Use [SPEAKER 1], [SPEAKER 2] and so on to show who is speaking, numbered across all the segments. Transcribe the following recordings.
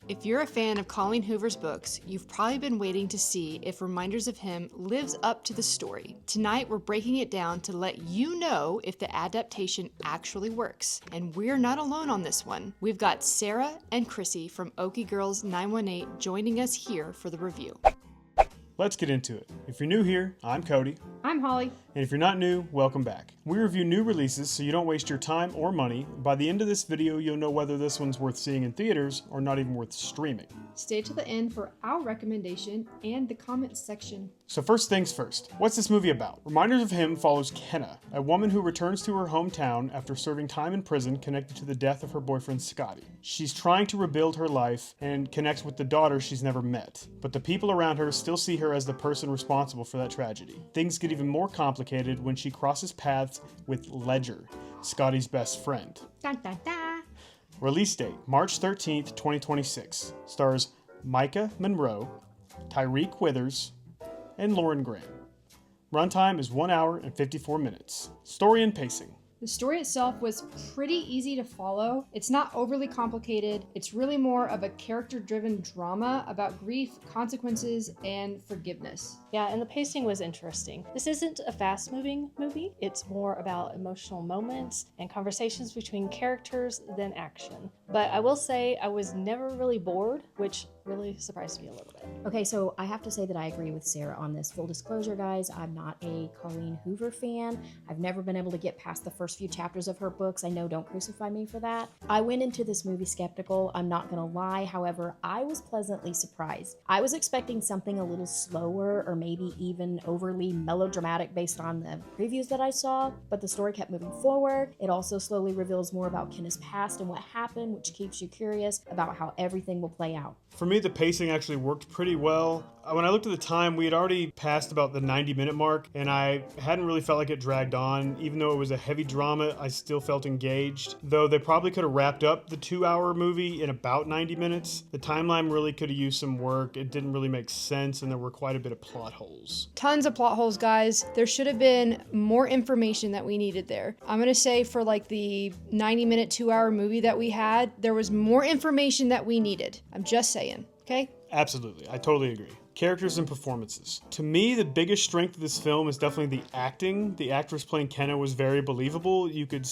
[SPEAKER 1] If you're a fan of Colleen Hoover's books, you've probably been waiting to see if Reminders of Him lives up to the story. Tonight, we're breaking it down to let you know if the adaptation actually works. And we're not alone on this one. We've got Sarah and Chrissy from Okie Girls 918 joining us here for the review.
[SPEAKER 2] Let's get into it. If you're new here, I'm Cody.
[SPEAKER 1] I'm Holly.
[SPEAKER 2] And if you're not new, welcome back. We review new releases so you don't waste your time or money. By the end of this video, you'll know whether this one's worth seeing in theaters or not even worth streaming.
[SPEAKER 1] Stay to the end for our recommendation and the comments section.
[SPEAKER 2] So first things first, what's this movie about? Reminders of Him follows Kenna, a woman who returns to her hometown after serving time in prison connected to the death of her boyfriend Scotty. She's trying to rebuild her life and connects with the daughter she's never met, but the people around her still see her as the person responsible for that tragedy. Things get even more complicated when she crosses paths with Ledger, Scotty's best friend.
[SPEAKER 1] Dun, dun, dun.
[SPEAKER 2] Release date, March 13th, 2026. Stars Micah Monroe, Tyreek Withers, and Lauren Graham. Runtime is 1 hour and 54 minutes. Story and pacing.
[SPEAKER 1] The story itself was pretty easy to follow. It's not overly complicated. It's really more of a character-driven drama about grief, consequences, and forgiveness.
[SPEAKER 3] Yeah, and the pacing was interesting. This isn't a fast-moving movie. It's more about emotional moments and conversations between characters than action. But I will say I was never really bored, which really surprised me a little bit.
[SPEAKER 4] Okay, so I have to say that I agree with Sarah on this. Full disclosure, guys, I'm not a Colleen Hoover fan. I've never been able to get past the first few chapters of her books. I know, don't crucify me for that. I went into this movie skeptical, I'm not gonna lie. However, I was pleasantly surprised. I was expecting something a little slower or maybe even overly melodramatic based on the previews that I saw, but the story kept moving forward. It also slowly reveals more about Kenna's past and what happened, which keeps you curious about how everything will play out.
[SPEAKER 2] For me, the pacing actually worked pretty well. When I looked at the time, we had already passed about the 90-minute mark, and I hadn't really felt like it dragged on. Even though it was a heavy drama, I still felt engaged. Though they probably could have wrapped up the 2-hour movie in about 90 minutes. The timeline really could have used some work. It didn't really make sense, and there were quite a bit of plot holes.
[SPEAKER 1] Tons of plot holes, guys. There should have been more information that we needed there. I'm gonna say for like the 90-minute, 2-hour movie that we had, there was more information that we needed. I'm just saying, okay?
[SPEAKER 2] Absolutely, I totally agree. Characters and performances. To me, the biggest strength of this film is definitely the acting. The actress playing Kenna was very believable. You could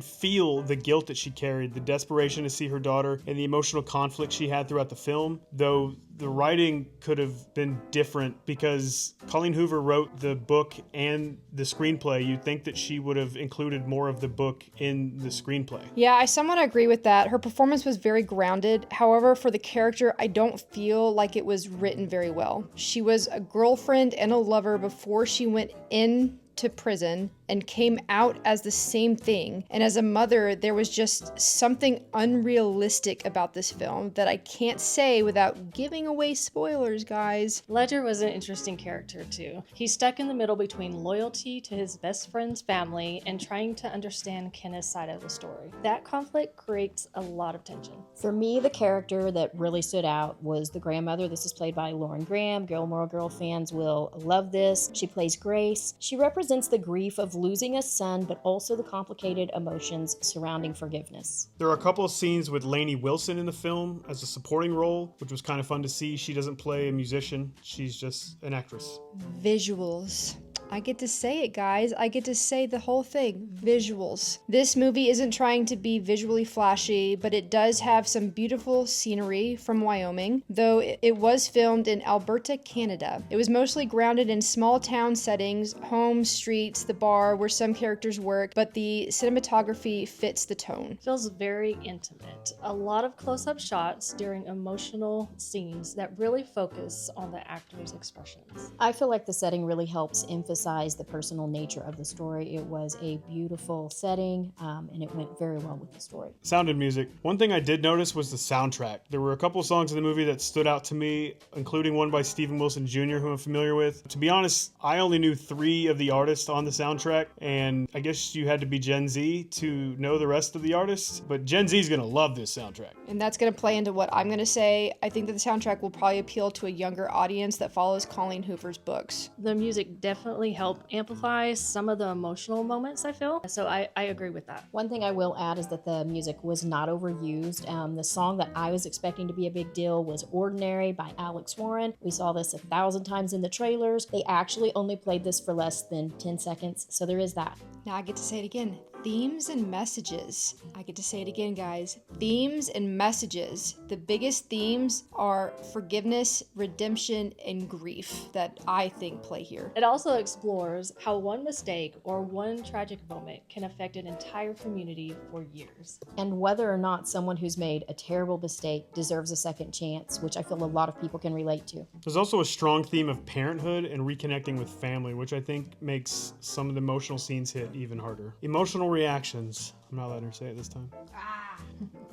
[SPEAKER 2] feel the guilt that she carried, the desperation to see her daughter, and the emotional conflict she had throughout the film. Though the writing could have been different because Colleen Hoover wrote the book and the screenplay. You'd think that she would have included more of the book in the screenplay.
[SPEAKER 1] Yeah, I somewhat agree with that. Her performance was very grounded. However, for the character, I don't feel like it was written very well. She was a girlfriend and a lover before she went into prison and came out as the same thing. And as a mother, there was just something unrealistic about this film that I can't say without giving away spoilers, guys.
[SPEAKER 3] Ledger was an interesting character too. He's stuck in the middle between loyalty to his best friend's family and trying to understand Kenna's side of the story. That conflict creates a lot of tension.
[SPEAKER 4] For me, the character that really stood out was the grandmother. This is played by Lauren Graham. Gilmore Girl fans will love this. She plays Grace. She represents the grief of losing a son, but also the complicated emotions surrounding forgiveness.
[SPEAKER 2] There are a couple of scenes with Lainey Wilson in the film as a supporting role, which was kind of fun to see. She doesn't play a musician. She's just an actress.
[SPEAKER 1] Visuals. I get to say it, guys. I get to say the whole thing. Visuals. This movie isn't trying to be visually flashy, but it does have some beautiful scenery from Wyoming, though it was filmed in Alberta, Canada. It was mostly grounded in small town settings, homes, streets, the bar where some characters work, but the cinematography fits the tone.
[SPEAKER 3] Feels very intimate. A lot of close-up shots during emotional scenes that really focus on the actors' expressions.
[SPEAKER 4] I feel like the setting really helps emphasize the personal nature of the story. It was a beautiful setting, and it went very well with the story.
[SPEAKER 2] Sound and music. One thing I did notice was the soundtrack. There were a couple songs in the movie that stood out to me, including one by Stephen Wilson Jr., who I'm familiar with. To be honest, I only knew 3 of the artists on the soundtrack, and I guess you had to be Gen Z to know the rest of the artists, but Gen Z is going to love this soundtrack.
[SPEAKER 1] And that's going to play into what I'm going to say. I think that the soundtrack will probably appeal to a younger audience that follows Colleen Hoover's books.
[SPEAKER 3] The music definitely definitely help amplify some of the emotional moments, I feel. So I agree with that.
[SPEAKER 4] One thing I will add is that the music was not overused. The song that I was expecting to be a big deal was Ordinary by Alex Warren. We saw this 1,000 times in the trailers. They actually only played this for less than 10 seconds, so there is that.
[SPEAKER 1] Now I get to say it again. Themes and messages. I get to say it again, guys. Themes and messages. The biggest themes are forgiveness, redemption, and grief that I think play here.
[SPEAKER 3] It also explores how one mistake or one tragic moment can affect an entire community for years.
[SPEAKER 4] And whether or not someone who's made a terrible mistake deserves a second chance, which I feel a lot of people can relate to.
[SPEAKER 2] There's also a strong theme of parenthood and reconnecting with family, which I think makes some of the emotional scenes hit even harder. Emotional reactions. I'm not letting her say it this time.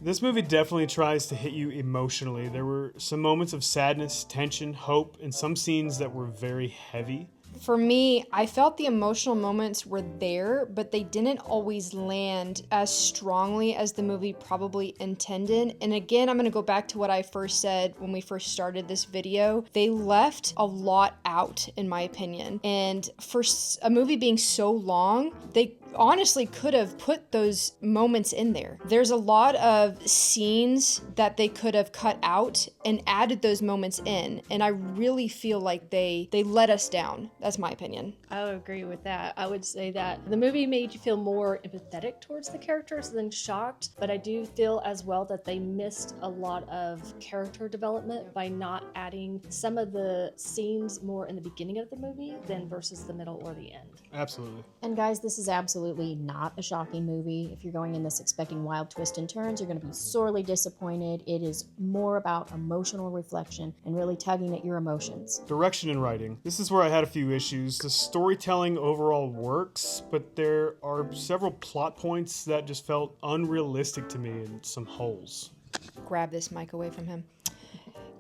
[SPEAKER 2] This movie definitely tries to hit you emotionally. There were some moments of sadness, tension, hope, and some scenes that were very heavy.
[SPEAKER 1] For me, I felt the emotional moments were there, but they didn't always land as strongly as the movie probably intended. And again, I'm going to go back to what I first said when we first started this video. They left a lot out, in my opinion. And for a movie being so long, they honestly could have put those moments in there. There's a lot of scenes that they could have cut out and added those moments in. And I really feel like they let us down. That's my opinion.
[SPEAKER 3] I would agree with that. I would say that the movie made you feel more empathetic towards the characters than shocked, but I do feel as well that they missed a lot of character development by not adding some of the scenes more in the beginning of the movie than versus the middle or the end.
[SPEAKER 2] Absolutely.
[SPEAKER 4] And guys, this is absolutely not a shocking movie. If you're going in this expecting wild twists and turns, you're going to be sorely disappointed. It is more about emotional reflection and really tugging at your emotions.
[SPEAKER 2] Direction and writing. This is where I had a few issues. The storytelling overall works, but there are several plot points that just felt unrealistic to me and some holes.
[SPEAKER 1] Grab this mic away from him.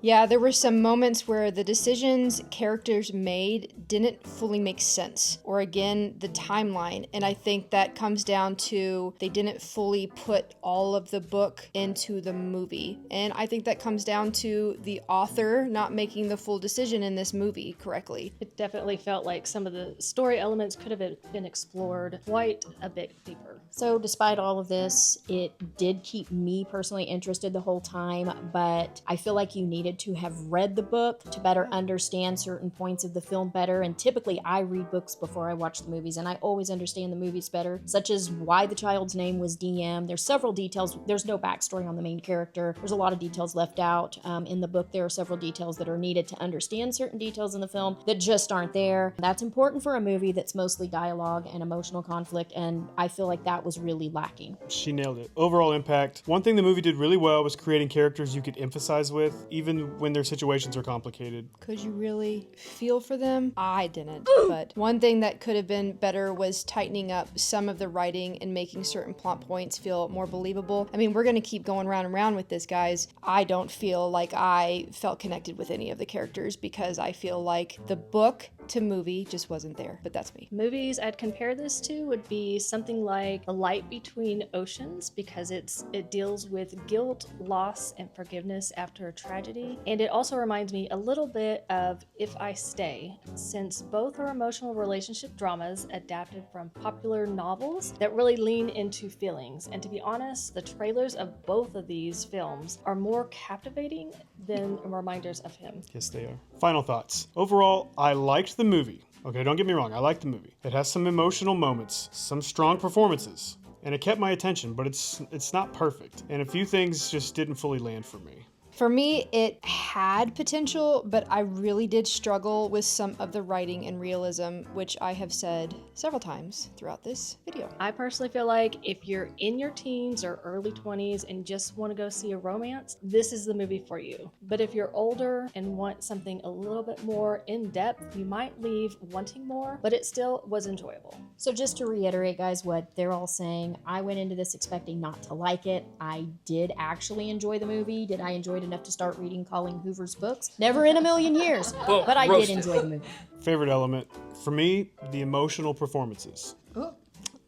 [SPEAKER 1] Yeah, there were some moments where the decisions characters made didn't fully make sense, or again, the timeline. And I think that comes down to they didn't fully put all of the book into the movie. And I think that comes down to the author not making the full decision in this movie correctly.
[SPEAKER 3] It definitely felt like some of the story elements could have been explored quite a bit deeper.
[SPEAKER 4] So despite all of this, it did keep me personally interested the whole time, but I feel like you needed to have read the book to better understand certain points of the film better. And typically I read books before I watch the movies, and I always understand the movies better, such as why the child's name was DM. There's several details. There's no backstory on the main character. There's a lot of details left out. In the book, there are several details that are needed to understand certain details in the film that just aren't there. That's important for a movie that's mostly dialogue and emotional conflict, and I feel like that was really lacking.
[SPEAKER 2] She nailed it. Overall impact. One thing the movie did really well was creating characters you could empathize with, even when their situations are complicated.
[SPEAKER 1] Could you really feel for them? I didn't. But one thing that could have been better was tightening up some of the writing and making certain plot points feel more believable. I mean, we're going to keep going round and round with this, guys. I don't feel like I felt connected with any of the characters because I feel like the book to movie just wasn't there, but that's me.
[SPEAKER 3] Movies I'd compare this to would be something like A Light Between Oceans, because it deals with guilt, loss, and forgiveness after a tragedy. And it also reminds me a little bit of If I Stay, since both are emotional relationship dramas adapted from popular novels that really lean into feelings. And to be honest, the trailers of both of these films are more captivating than reminders of him.
[SPEAKER 2] Yes, they are. Final thoughts. Overall, I liked the movie. Okay, don't get me wrong, I liked the movie. It has some emotional moments, some strong performances, and it kept my attention, but it's not perfect. And a few things just didn't fully land for me.
[SPEAKER 1] For me, it had potential, but I really did struggle with some of the writing and realism, which I have said several times throughout this video.
[SPEAKER 3] I personally feel like if you're in your teens or early 20s and just want to go see a romance, this is the movie for you. But if you're older and want something a little bit more in-depth, you might leave wanting more, but it still was enjoyable.
[SPEAKER 4] So just to reiterate, guys, what they're all saying, I went into this expecting not to like it. I did actually enjoy the movie. Did I enjoy it enough to start reading Colleen Hoover's books? Never in a million years, but I did enjoy the movie.
[SPEAKER 2] Favorite element? For me, the emotional performances.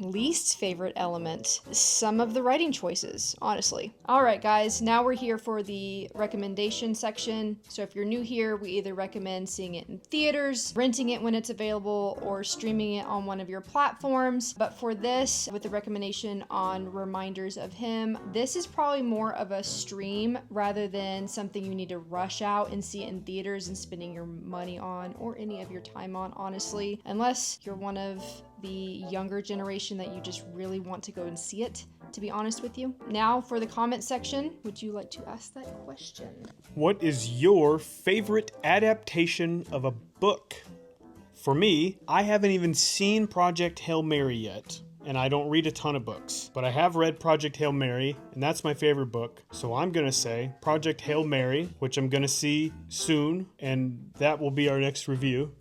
[SPEAKER 1] least favorite element, some of the writing choices, honestly. All right, guys, now we're here for the recommendation section. So if you're new here, we either recommend seeing it in theaters, renting it when it's available, or streaming it on one of your platforms. But for this, with the recommendation on Reminders of Him, this is probably more of a stream rather than something you need to rush out and see it in theaters and spending your money on or any of your time on, honestly, unless you're one of the younger generation that you just really want to go and see it, to be honest with you. Now for the comment section, would you like to ask that question?
[SPEAKER 2] What is your favorite adaptation of a book? For me, I haven't even seen Project Hail Mary yet, and I don't read a ton of books, but I have read Project Hail Mary, and that's my favorite book. So I'm gonna say Project Hail Mary, which I'm gonna see soon, and that will be our next review.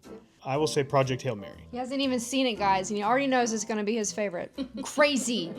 [SPEAKER 2] I will say Project Hail Mary.
[SPEAKER 1] He hasn't even seen it, guys, and he already knows it's going to be his favorite. Crazy.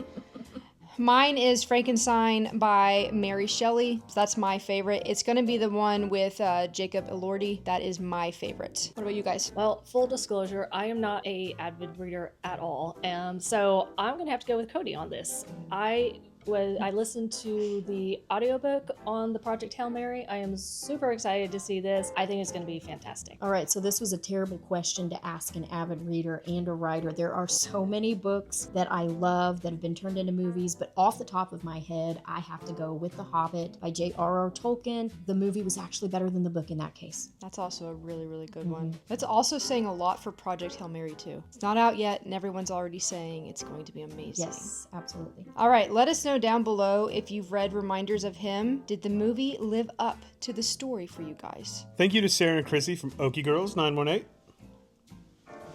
[SPEAKER 1] Mine is Frankenstein by Mary Shelley. So that's my favorite. It's going to be the one with Jacob Elordi. That is my favorite. What about you guys?
[SPEAKER 3] Well, full disclosure, I am not a avid reader at all, and so I'm gonna have to go with Cody on this. I listened to the audiobook on the Project Hail Mary. I am super excited to see this. I think it's going to be fantastic.
[SPEAKER 4] All right, so this was a terrible question to ask an avid reader and a writer. There are so many books that I love that have been turned into movies, but off the top of my head, I have to go with The Hobbit by J.R.R. Tolkien. The movie was actually better than the book in that case.
[SPEAKER 1] That's also a really, really good one. That's also saying a lot for Project Hail Mary, too. It's not out yet, and everyone's already saying it's going to be amazing.
[SPEAKER 4] Yes, absolutely.
[SPEAKER 1] All right, let us know down below if you've read Reminders of Him. Did the movie live up to the story for you guys?
[SPEAKER 2] Thank you to Sarah and Chrissy from Okie Girls 918.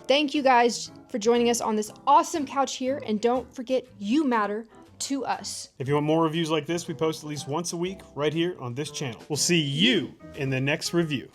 [SPEAKER 1] Thank you guys for joining us on this awesome couch here, and don't forget, you matter to us.
[SPEAKER 2] If you want more reviews like this, we post at least once a week right here on this channel. We'll see you in the next review.